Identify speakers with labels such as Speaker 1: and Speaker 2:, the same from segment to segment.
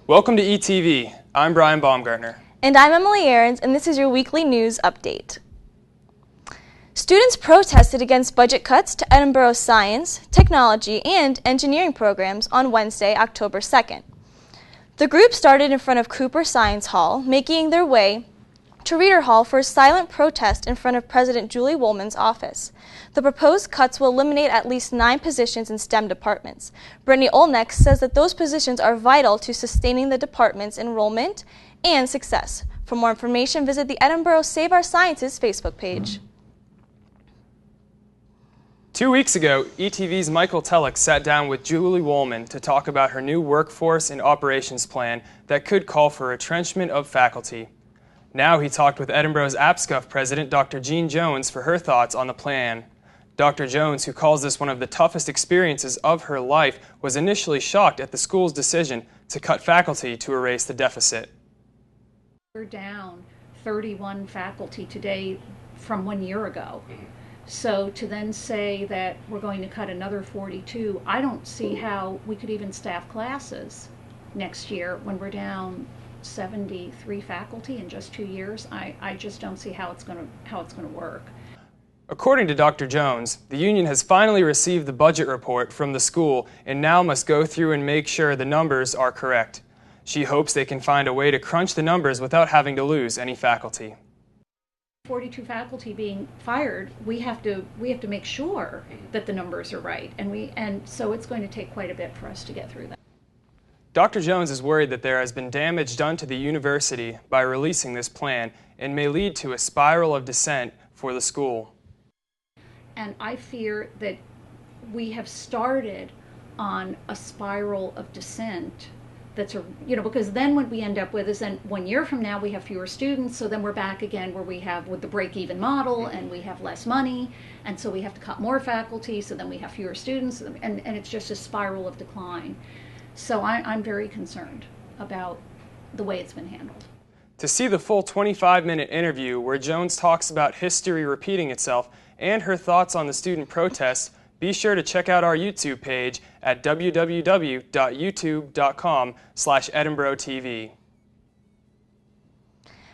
Speaker 1: Welcome to ETV. I'm Bryan Baumgartner.
Speaker 2: And I'm Emily Ahrens, and this is your weekly news update. Students protested against budget cuts to Edinboro's science, technology, and engineering programs on Wednesday, October 2nd. The group started in front of Cooper Science Hall, making their way to Reader Hall for a silent protest in front of President Julie Woolman's office. The proposed cuts will eliminate at least 9 positions in STEM departments. Brittany Olneck says that those positions are vital to sustaining the department's enrollment and success. For more information, visit the Edinboro Save Our Sciences Facebook page.
Speaker 1: 2 weeks ago, ETV's Michael Telek sat down with Julie Woolman to talk about her new workforce and operations plan that could call for retrenchment of faculty. Now he talked with Edinboro's APSCUF president, Dr. Jean Jones, for her thoughts on the plan. Dr. Jones, who calls this one of the toughest experiences of her life, was initially shocked at the school's decision to cut faculty to erase the deficit.
Speaker 3: We're down 31 faculty today from 1 year ago. So to then say that we're going to cut another 42, I don't see how we could even staff classes next year when we're down 73 faculty in just 2 years. I just don't see how it's going to work.
Speaker 1: According to Dr. Jones, the union has finally received the budget report from the school and now must go through and make sure the numbers are correct. She hopes they can find a way to crunch the numbers without having to lose any faculty.
Speaker 3: 42 faculty being fired, we have to make sure that the numbers are right, and so it's going to take quite a bit for us to get through that.
Speaker 1: Dr. Jones is worried that there has been damage done to the university by releasing this plan and may lead to a spiral of dissent for the school.
Speaker 3: And I fear that we have started on a spiral of dissent that's because then what we end up with is then 1 year from now we have fewer students, so then we're back again where we have with the break-even model and we have less money, and so we have to cut more faculty, so then we have fewer students, and it's just a spiral of decline. So I'm very concerned about the way it's been handled.
Speaker 1: To see the full 25-minute interview where Jones talks about history repeating itself and her thoughts on the student protests, be sure to check out our YouTube page at www.youtube.com/EdinboroTV.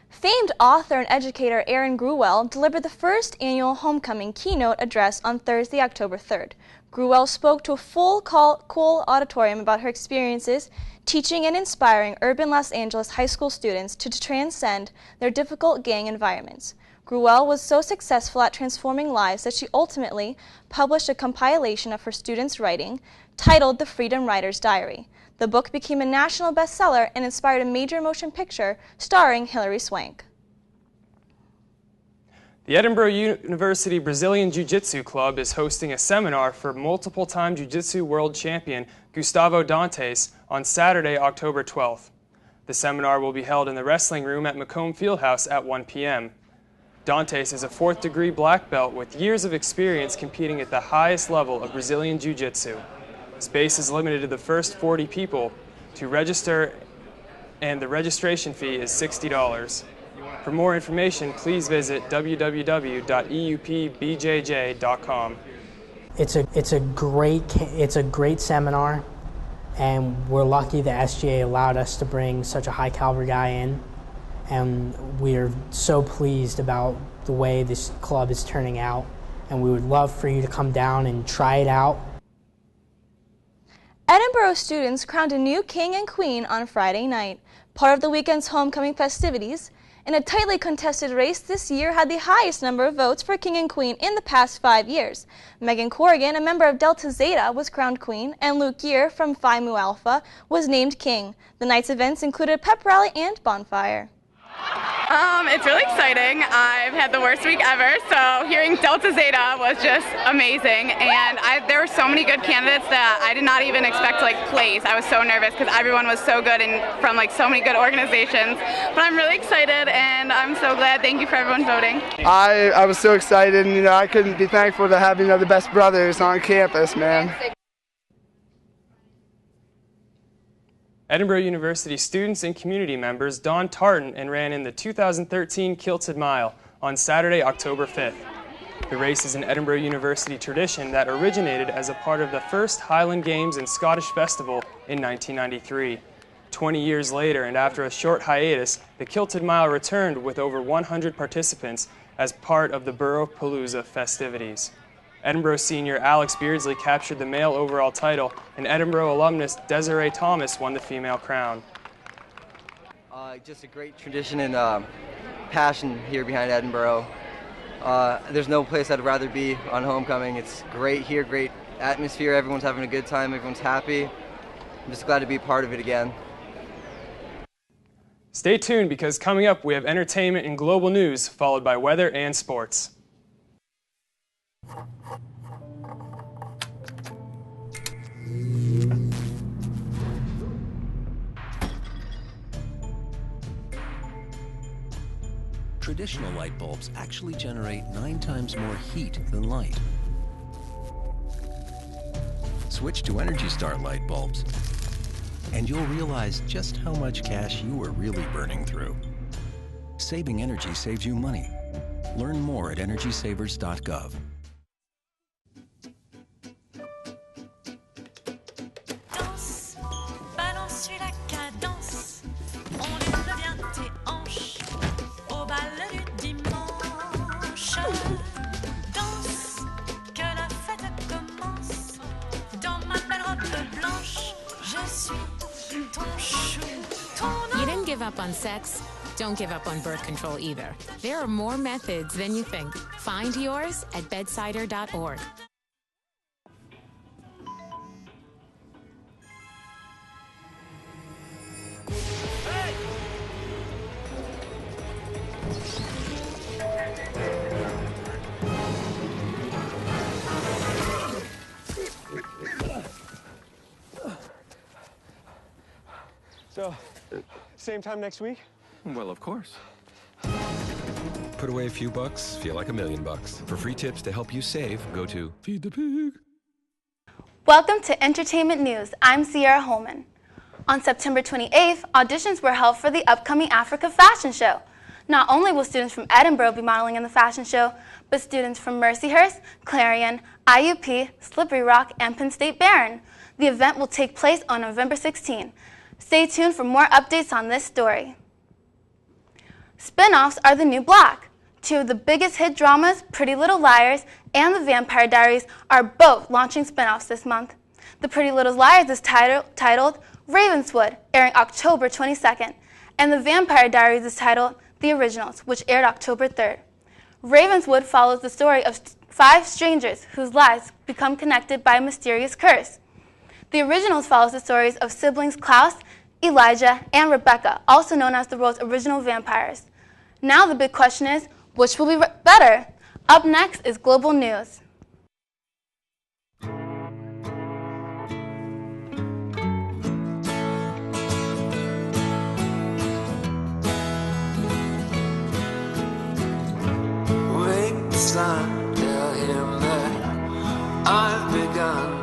Speaker 2: Famed author and educator Erin Gruwell delivered the first annual homecoming keynote address on Thursday, October 3rd. Gruwell spoke to a full cool auditorium about her experiences teaching and inspiring urban Los Angeles high school students to transcend their difficult gang environments. Gruwell was so successful at transforming lives that she ultimately published a compilation of her students' writing titled The Freedom Writer's Diary. The book became a national bestseller and inspired a major motion picture starring Hilary Swank.
Speaker 1: The Edinboro University Brazilian Jiu-Jitsu Club is hosting a seminar for multiple-time Jiu-Jitsu world champion Gustavo Dantes on Saturday, October 12th. The seminar will be held in the wrestling room at Macomb Fieldhouse at 1 p.m. Dantes is a 4th-degree black belt with years of experience competing at the highest level of Brazilian Jiu-Jitsu. Space is limited to the first 40 people to register, and the registration fee is $60. For more information, please visit www.eupbjj.com.
Speaker 4: It's a great seminar, and we're lucky the SGA allowed us to bring such a high caliber guy in. And we're so pleased about the way this club is turning out, and we would love for you to come down and try it out.
Speaker 2: Edinboro students crowned a new king and queen on Friday night, part of the weekend's homecoming festivities. In a tightly contested race, this year had the highest number of votes for king and queen in the past 5 years. Megan Corrigan, a member of Delta Zeta, was crowned queen, and Luke Gear from Phi Mu Alpha was named king. The night's events included a pep rally and bonfire.
Speaker 5: It's really exciting. I've had the worst week ever, so hearing Delta Zeta was just amazing, and there were so many good candidates that I did not even expect to place. I was so nervous because everyone was so good and from so many good organizations, but I'm really excited and I'm so glad. Thank you for everyone voting.
Speaker 6: I was so excited, and I couldn't be thankful to have the best brothers on campus, man.
Speaker 1: Edinboro University students and community members donned tartan and ran in the 2013 Kilted Mile on Saturday, October 5th. The race is an Edinboro University tradition that originated as a part of the first Highland Games and Scottish Festival in 1993. 20 years later, and after a short hiatus, the Kilted Mile returned with over 100 participants as part of the Borough-Palooza festivities. Edinboro senior Alex Beardsley captured the male overall title, and Edinboro alumnus Desiree Thomas won the female crown.
Speaker 7: Just a great tradition and passion here behind Edinboro. There's no place I'd rather be on homecoming. It's great here, great atmosphere. Everyone's having a good time. Everyone's happy. I'm just glad to be part of it again.
Speaker 1: Stay tuned because coming up we have entertainment and global news followed by weather and sports.
Speaker 8: Traditional light bulbs actually generate 9 times more heat than light. Switch to Energy Star light bulbs, and you'll realize just how much cash you are really burning through. Saving energy saves you money. Learn more at EnergySavers.gov.
Speaker 9: You didn't give up on sex. Don't give up on birth control either. There are more methods than you think. Find yours at bedsider.org.
Speaker 10: So, same time next week?
Speaker 11: Well, of course. Put away a few bucks, feel like $1 million. For free tips to help you save, go to Feed the Pig.
Speaker 12: Welcome to Entertainment News. I'm Ciera Hollman. On September 28th, auditions were held for the upcoming Africa Fashion Show. Not only will students from Edinboro be modeling in the fashion show, but students from Mercyhurst, Clarion, IUP, Slippery Rock, and Penn State Barron. The event will take place on November 16. Stay tuned for more updates on this story. Spin-offs are the new black. 2 of the biggest hit dramas, Pretty Little Liars and The Vampire Diaries, are both launching spin-offs this month. The Pretty Little Liars is titled Ravenswood, airing October 22nd, and The Vampire Diaries is titled The Originals, which aired October 3rd. Ravenswood follows the story of 5 strangers whose lives become connected by a mysterious curse. The Originals follows the stories of siblings Klaus, Elijah, and Rebecca, also known as the world's original vampires. Now the big question is, which will be better? Up next is Global News.
Speaker 13: Wake the sun, tell him that I've begun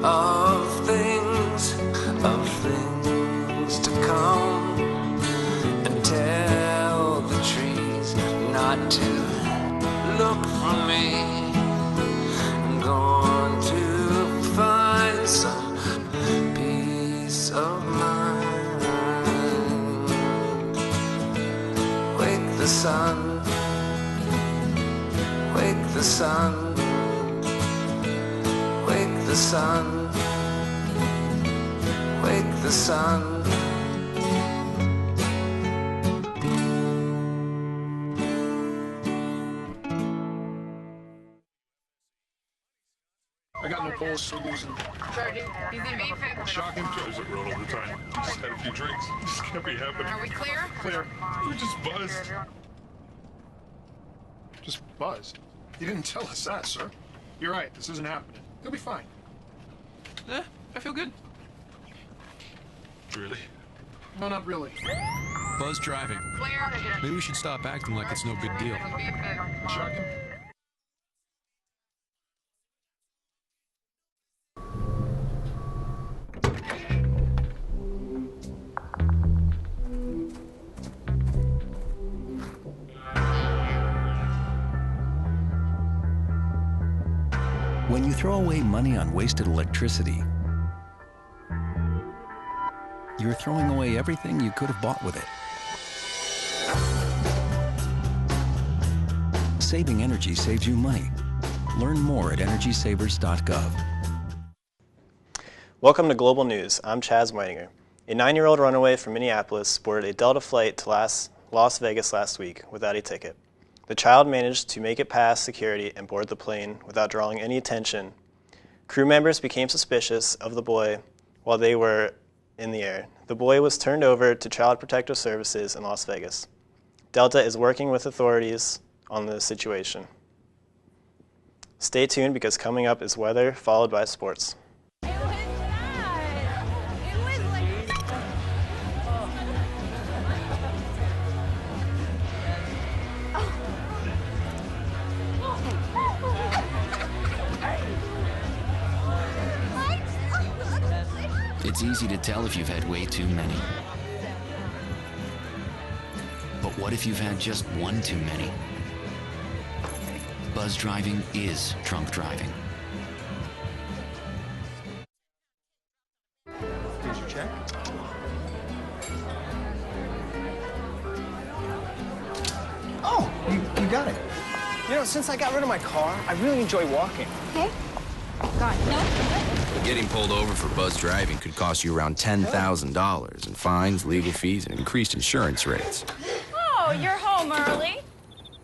Speaker 13: of things to come, and tell the trees not to look for me. I'm going to find some peace of mind. Wake the sun, wake the sun, wake the sun, wake the sun.
Speaker 14: I got no pulse, so losing.
Speaker 5: Charging. He's in vaping.
Speaker 14: Shocking. Does it run all the time? Just had a few drinks. Just can't be happening.
Speaker 5: Are we clear?
Speaker 14: Clear. We just buzzed. Just buzzed. You didn't tell us that, sir. You're right. This isn't happening. He'll be fine.
Speaker 11: I feel good.
Speaker 14: Really? No, not really.
Speaker 11: Buzz driving.
Speaker 5: Clear.
Speaker 11: Maybe we should stop acting like it's no big deal.
Speaker 14: Shocking.
Speaker 8: When you throw away money on wasted electricity, you're throwing away everything you could have bought with it. Saving energy saves you money. Learn more at EnergySavers.gov.
Speaker 15: Welcome to Global News. I'm Chaz Meininger. A 9-year-old runaway from Minneapolis boarded a Delta flight to Las Vegas last week without a ticket. The child managed to make it past security and board the plane without drawing any attention. Crew members became suspicious of the boy while they were in the air. The boy was turned over to Child Protective Services in Las Vegas. Delta is working with authorities on the situation. Stay tuned because coming up is weather followed by sports.
Speaker 16: It's easy to tell if you've had way too many. But what if you've had just one too many? Buzz driving is drunk driving.
Speaker 17: Here's your check. Oh, you got it. You know, since I got rid of my car, I really enjoy walking.
Speaker 18: Okay. God, no.
Speaker 19: Getting pulled over for buzz driving could cost you around $10,000 in fines, legal fees, and increased insurance rates.
Speaker 18: Oh, you're home early.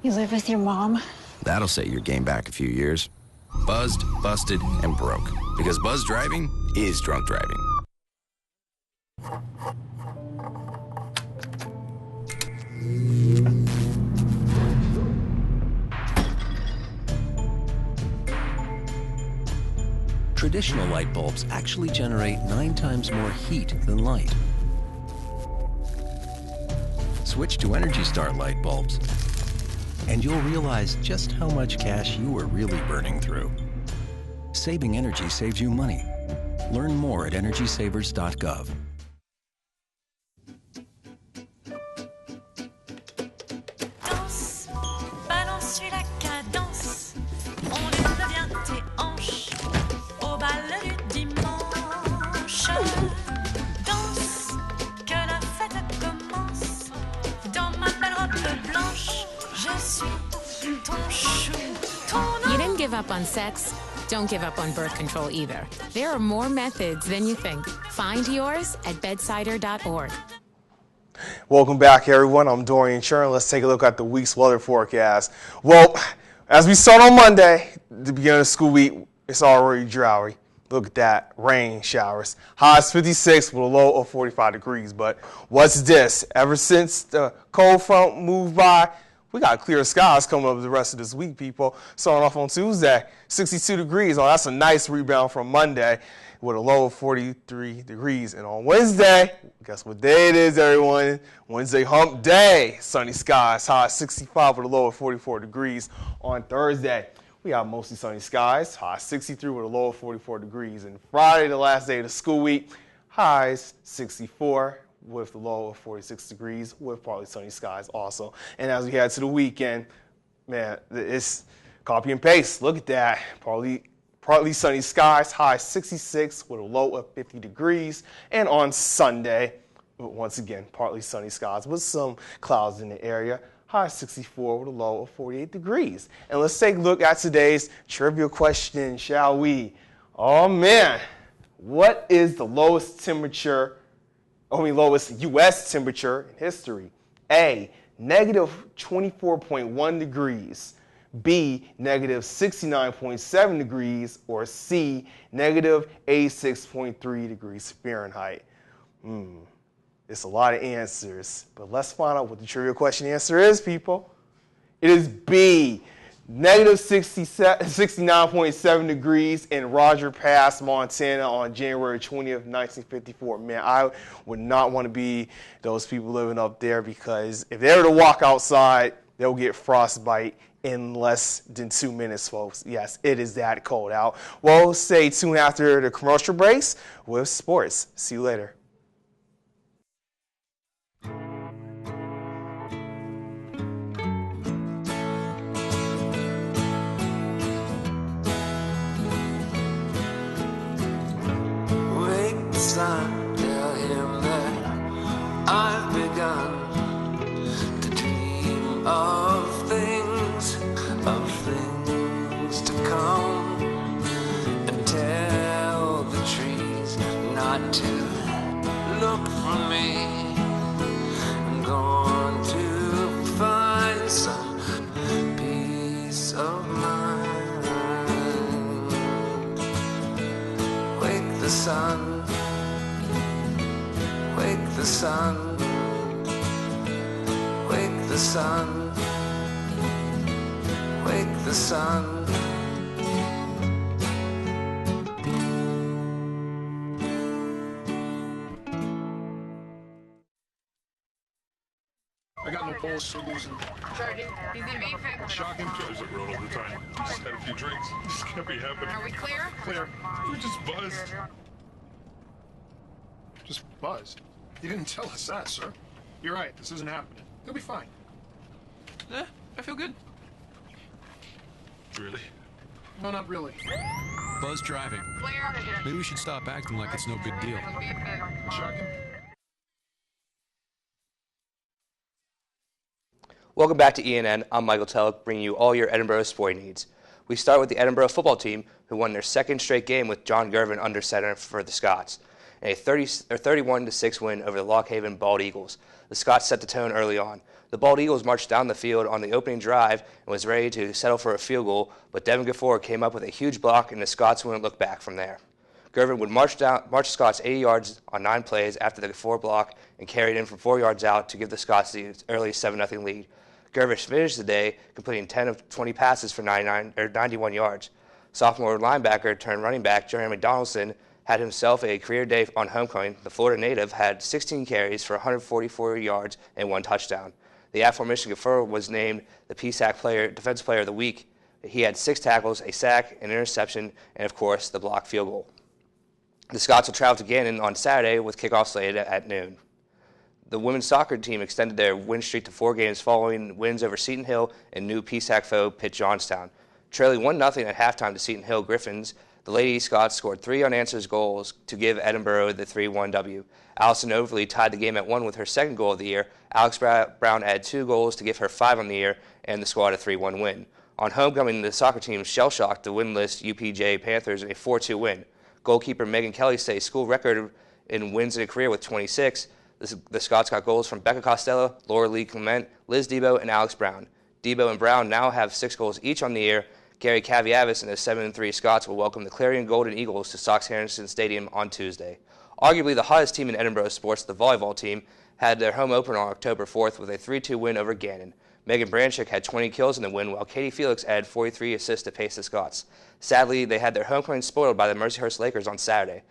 Speaker 18: You live with your mom?
Speaker 19: That'll set your game back a few years. Buzzed, busted, and broke. Because buzz driving is drunk driving.
Speaker 8: Traditional light bulbs actually generate 9 times more heat than light. Switch to Energy Star light bulbs, and you'll realize just how much cash you are really burning through. Saving energy saves you money. Learn more at EnergySavers.gov.
Speaker 9: You didn't give up on sex. Don't give up on birth control either. There are more methods than you think. Find yours at bedsider.org.
Speaker 20: Welcome back, everyone. I'm Dorean Churn. Let's take a look at the week's weather forecast. Well, as we start on Monday, the beginning of the school week, it's already droughty. Look at that, rain showers. Highs 56 with a low of 45 degrees. But what's this? Ever since the cold front moved by, we got clear skies coming up the rest of this week, people. Starting off on Tuesday, 62 degrees. Oh, that's a nice rebound from Monday with a low of 43 degrees. And on Wednesday, guess what day it is, everyone? Wednesday hump day. Sunny skies, high 65 with a low of 44 degrees. On Thursday, we have mostly sunny skies, high 63 with a low of 44 degrees. And Friday, the last day of the school week, highs 64 with the low of 46 degrees with partly sunny skies also. And as we head to the weekend, man, it's copy and paste. Look at that. Partly sunny skies, high 66 with a low of 50 degrees. And on Sunday, once again, partly sunny skies with some clouds in the area. High 64 with a low of 48 degrees. And let's take a look at today's trivia question, shall we? Oh man, what is the lowest U.S. temperature in history? A, negative 24.1 degrees. B, negative 69.7 degrees. Or C, negative 86.3 degrees Fahrenheit. It's a lot of answers, but let's find out what the trivia question answer is, people. It is B, negative 69.7 degrees in Roger Pass, Montana on January 20th, 1954. Man, I would not want to be those people living up there because if they were to walk outside, they'll get frostbite in less than 2 minutes, folks. Yes, it is that cold out. Well, stay tuned after the commercial breaks with sports. See you later.
Speaker 13: Wake the sun, tell him that of things to come, and tell the trees not to look for me. I'm going to find some peace of mind. Wake the sun, wake the sun, wake the sun, wake the sun.
Speaker 14: I got no pulse for losing. Shocking. Shows it roll all the time. Just had a few drinks. Just can't be happening.
Speaker 5: Are we clear?
Speaker 14: Clear. We're just buzzed. Just buzzed? You didn't tell us that, sir. You're right. This isn't happening. You'll be fine.
Speaker 11: I feel good.
Speaker 14: Really? No, not really.
Speaker 11: Buzz driving. Maybe we should stop acting like it's no big deal.
Speaker 14: Shocking.
Speaker 21: Welcome back to ENN. I'm Michael Telek, bringing you all your Edinboro sporting needs. We start with the Edinboro football team, who won their second straight game with John Gervin under center for the Scots, and a 31-6 win over the Lock Haven Bald Eagles. The Scots set the tone early on. The Bald Eagles marched down the field on the opening drive and was ready to settle for a field goal, but Devin Gafford came up with a huge block, and the Scots wouldn't look back from there. Gervin would march the Scots 80 yards on 9 plays after the Gafford block and carried in from 4 yards out to give the Scots the early 7-0 lead. Gervin finished the day completing 10 of 20 passes for 91 yards. Sophomore linebacker turned running back Jeremy Donaldson had himself a career day on homecoming. The Florida native had 16 carries for 144 yards and 1 touchdown. The aforementioned Gafford was named the PSAC Defensive Player of the Week. He had 6 tackles, a sack, an interception, and of course the blocked field goal. The Scots will travel to Gannon on Saturday with kickoff slated at noon. The women's soccer team extended their win streak to 4 games following wins over Seton Hill and new PSAC foe Pitt Johnstown. Trailing 1-0 at halftime to Seton Hill Griffins, the Lady Scots scored 3 unanswered goals to give Edinboro the 3-1 W. Allison Overly tied the game at 1 with her second goal of the year. Alex Brown added 2 goals to give her 5 on the year and the squad a 3-1 win. On homecoming, the soccer team shell-shocked the winless UPJ Panthers in a 4-2 win. Goalkeeper Megan Kelly set a school record in wins in a career with 26. The Scots got goals from Becca Costello, Laura Lee Clement, Liz Debo, and Alex Brown. Debo and Brown now have 6 goals each on the year. Gary Caviavis and the 7-3 Scots will welcome the Clarion Golden Eagles to Sox Harrison Stadium on Tuesday. Arguably the hottest team in Edinboro sports, the volleyball team, had their home opener on October 4th with a 3-2 win over Gannon. Megan Branchick had 20 kills in the win, while Katie Felix added 43 assists to pace the Scots. Sadly, they had their homecoming spoiled by the Mercyhurst Lakers on Saturday.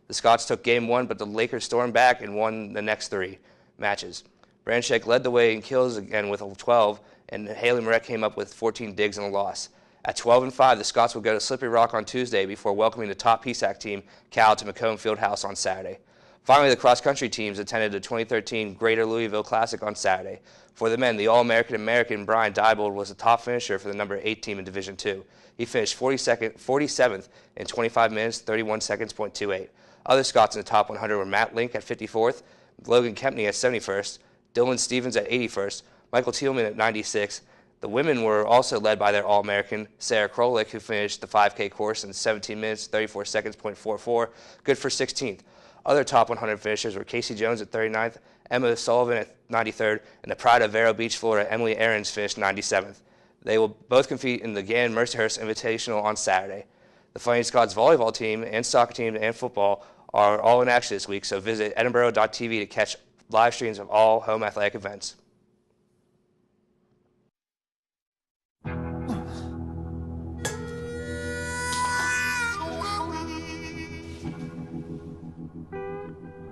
Speaker 21: The Scots took game 1, but the Lakers stormed back and won the next 3 matches. Branchick led the way in kills again with 12, and Haley Moret came up with 14 digs in the loss. At 12-5, the Scots will go to Slippery Rock on Tuesday before welcoming the top PSAC team, Cal, to Macomb Fieldhouse on Saturday. Finally, the cross-country teams attended the 2013 Greater Louisville Classic on Saturday. For the men, the All-American Brian Diebold was the top finisher for the number 8 team in Division II. He finished 47th in 25 minutes, 31 seconds, .28. Other Scots in the top 100 were Matt Link at 54th, Logan Kempney at 71st, Dylan Stevens at 81st, Michael Thielman at 96th. The women were also led by their All-American, Sarah Krolik, who finished the 5K course in 17 minutes, 34 seconds, .44, good for 16th. Other top 100 finishers were Casey Jones at 39th, Emma Sullivan at 93rd, and the pride of Vero Beach, Florida, Emily Ahrens finished 97th. They will both compete in the Gannon Mercyhurst Invitational on Saturday. The Fighting Scots volleyball team and soccer team and football are all in action this week, so visit edinboro.tv to catch live streams of all home athletic events.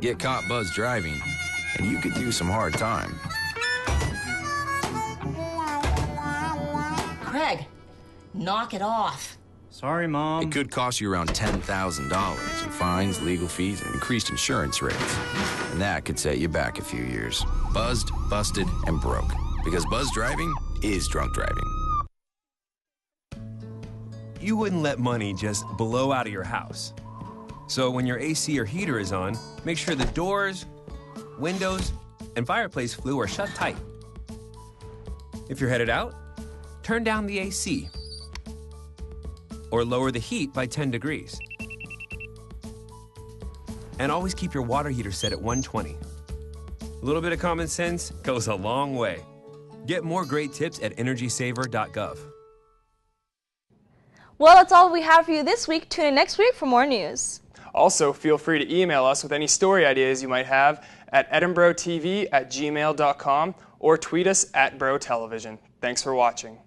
Speaker 19: Get caught buzz driving, and you could do some hard time.
Speaker 22: Craig, knock it off.
Speaker 19: Sorry, Mom. It could cost you around $10,000 in fines, legal fees, and increased insurance rates. And that could set you back a few years. Buzzed, busted, and broke. Because buzz driving is drunk driving.
Speaker 10: You wouldn't let money just blow out of your house. So when your AC or heater is on, make sure the doors, windows, and fireplace flue are shut tight. If you're headed out, turn down the AC or lower the heat by 10 degrees. And always keep your water heater set at 120. A little bit of common sense goes a long way. Get more great tips at energysaver.gov.
Speaker 2: Well, that's all we have for you this week. Tune in next week for more news.
Speaker 1: Also, feel free to email us with any story ideas you might have at edinborotv@gmail.com or tweet us at Bro Television. Thanks for watching.